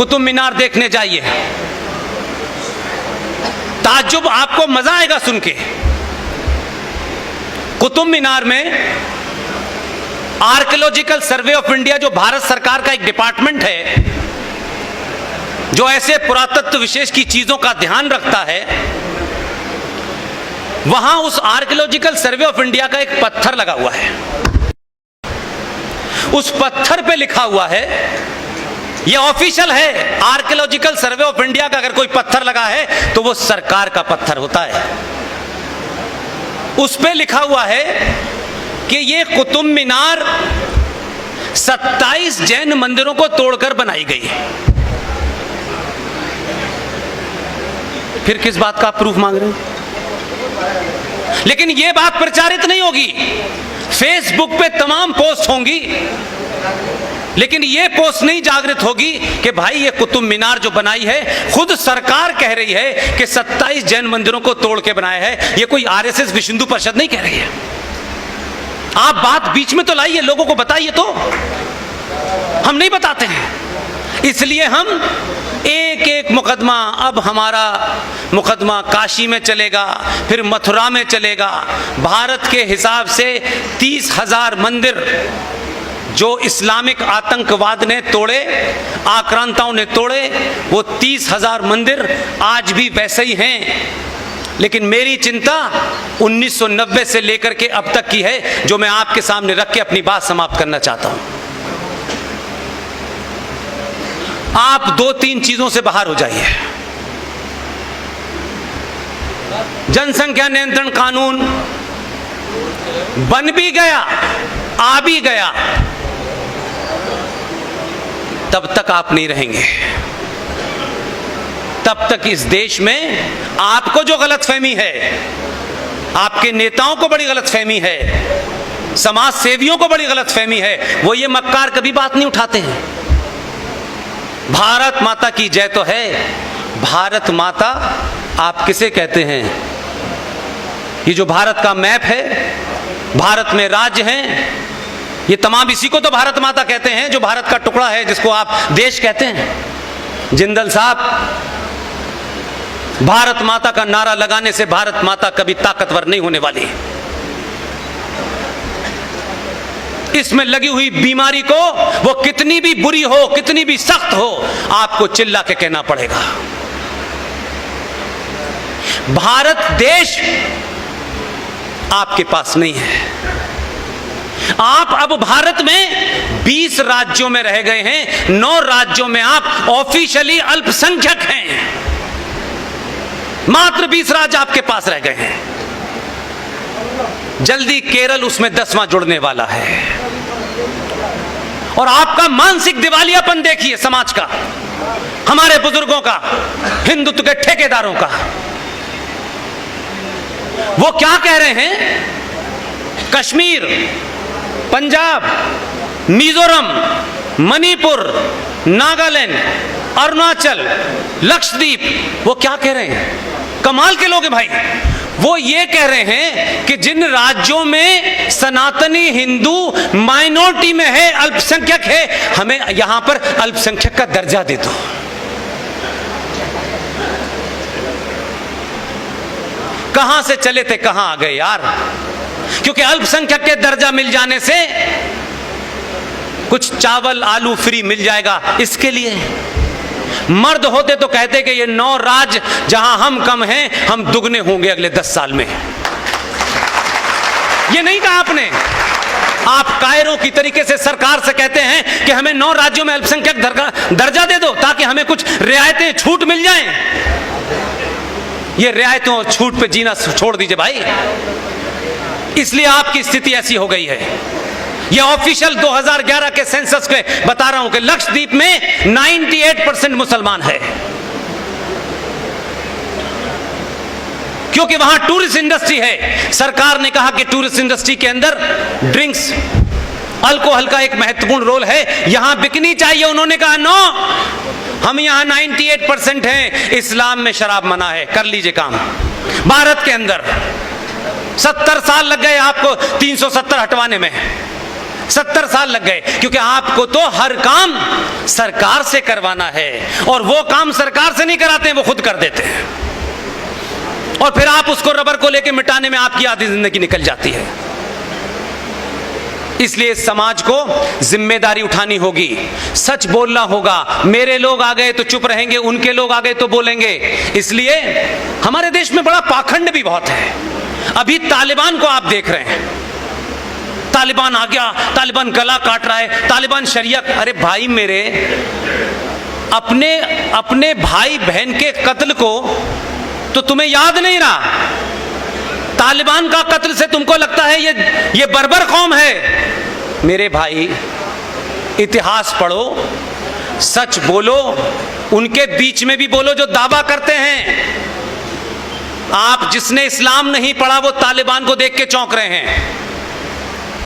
कुतुब मीनार देखने जाइए, ताज्जुब, आपको मजा आएगा सुन के। कुतुब मीनार में आर्कियोलॉजिकल सर्वे ऑफ इंडिया, जो भारत सरकार का एक डिपार्टमेंट है जो ऐसे पुरातत्व विशेष की चीजों का ध्यान रखता है, वहां उस आर्कियोलॉजिकल सर्वे ऑफ इंडिया का एक पत्थर लगा हुआ है। उस पत्थर पे लिखा हुआ है, ये ऑफिशियल है, आर्कियोलॉजिकल सर्वे ऑफ इंडिया का अगर कोई पत्थर लगा है तो वो सरकार का पत्थर होता है। उस पे लिखा हुआ है कि ये कुतुब मीनार 27 जैन मंदिरों को तोड़कर बनाई गई है। फिर किस बात का प्रूफ मांग रहे हैं? लेकिन यह बात प्रचारित नहीं होगी, फेसबुक पे तमाम पोस्ट होंगी, लेकिन यह पोस्ट नहीं जागृत होगी कि भाई ये कुतुब मीनार जो बनाई है, खुद सरकार कह रही है कि 27 जैन मंदिरों को तोड़ के बनाया है। ये कोई आरएसएस विश्व हिंदू परिषद नहीं कह रही है। आप बात बीच में तो लाइए, लोगों को बताइए, तो हम नहीं बताते हैं। इसलिए हम एक एक मुकदमा, अब हमारा मुकदमा काशी में चलेगा, फिर मथुरा में चलेगा। भारत के हिसाब से 30,000 मंदिर जो इस्लामिक आतंकवाद ने तोड़े, आक्रांताओं ने तोड़े, वो 30,000 मंदिर आज भी वैसे ही हैं। लेकिन मेरी चिंता 1990 से लेकर के अब तक की है, जो मैं आपके सामने रख के अपनी बात समाप्त करना चाहता हूं। आप 2-3 चीजों से बाहर हो जाइए। जनसंख्या नियंत्रण कानून बन भी गया, आ भी गया, तब तक आप नहीं रहेंगे। तब तक इस देश में आपको जो गलतफहमी है, आपके नेताओं को बड़ी गलतफहमी है, समाज सेवियों को बड़ी गलतफहमी है, वो ये मक्कार कभी बात नहीं उठाते हैं। भारत माता की जय तो है। भारत माता आप किसे कहते हैं? ये जो भारत का मैप है, भारत में राज्य हैं, ये तमाम इसी को तो भारत माता कहते हैं, जो भारत का टुकड़ा है, जिसको आप देश कहते हैं। जिंदल साहब, भारत माता का नारा लगाने से भारत माता कभी ताकतवर नहीं होने वाली। इसमें लगी हुई बीमारी को, वो कितनी भी बुरी हो, कितनी भी सख्त हो, आपको चिल्ला के कहना पड़ेगा। भारत देश आपके पास नहीं है। आप अब भारत में 20 राज्यों में रह गए हैं, 9 राज्यों में आप ऑफिशियली अल्पसंख्यक हैं। मात्र 20 राज्य आपके पास रह गए हैं। जल्दी केरल उसमें 10वां जुड़ने वाला है। और आपका मानसिक दिवालियापन देखिए समाज का, हमारे बुजुर्गों का, हिंदुत्व के ठेकेदारों का। वो क्या कह रहे हैं? कश्मीर, पंजाब, मिजोरम, मणिपुर, नागालैंड, अरुणाचल, लक्षद्वीप, वो क्या कह रहे हैं? कमाल के लोग हैं भाई। वो ये कह रहे हैं कि जिन राज्यों में सनातनी हिंदू माइनॉरिटी में है, अल्पसंख्यक है, हमें यहां पर अल्पसंख्यक का दर्जा दे दो। कहां से चले थे कहां आ गए यार? क्योंकि अल्पसंख्यक के दर्जा मिल जाने से कुछ चावल आलू फ्री मिल जाएगा, इसके लिए। मर्द होते तो कहते कि ये 9 राज्य जहां हम कम हैं, हम दुगने होंगे अगले 10 साल में। ये नहीं कहा आपने। आप कायरों की तरीके से सरकार से कहते हैं कि हमें 9 राज्यों में अल्पसंख्यक दर्जा दे दो, ताकि हमें कुछ रियायतें, छूट मिल जाएं। ये रियायतों और छूट पे जीना छोड़ दीजिए भाई। इसलिए आपकी स्थिति ऐसी हो गई है। यह ऑफिशियल 2011 के सेंसस के बता रहा हूं कि लक्षद्वीप में 98% मुसलमान है, क्योंकि वहां टूरिस्ट इंडस्ट्री है। सरकार ने कहा कि टूरिस्ट इंडस्ट्री के अंदर ड्रिंक्स, अल्कोहल का एक महत्वपूर्ण रोल है, यहां बिकनी चाहिए। उन्होंने कहा नो, हम यहां 98% हैं, इस्लाम में शराब मना है, कर लीजिए काम। भारत के अंदर 70 साल लग गए आपको 370 हटवाने में। 70 साल लग गए, क्योंकि आपको तो हर काम सरकार से करवाना है, और वो काम सरकार से नहीं कराते हैं, वो खुद कर देते हैं, और फिर आप उसको रबर को लेके मिटाने में आपकी आधी जिंदगी निकल जाती है। इसलिए समाज को जिम्मेदारी उठानी होगी, सच बोलना होगा। मेरे लोग आ गए तो चुप रहेंगे, उनके लोग आ गए तो बोलेंगे। इसलिए हमारे देश में बड़ा पाखंड भी बहुत है। अभी तालिबान को आप देख रहे हैं, तालिबान आ गया, तालिबान गला काट रहा है, तालिबान शरिया। अरे भाई मेरे, अपने भाई बहन के कत्ल को तो तुम्हें याद नहीं रहा, तालिबान का कत्ल से तुमको लगता है ये बर्बर कौम है। मेरे भाई, इतिहास पढ़ो, सच बोलो, उनके बीच में भी बोलो जो दावा करते हैं। आप जिसने इस्लाम नहीं पढ़ा वो तालिबान को देख के चौंक रहे हैं।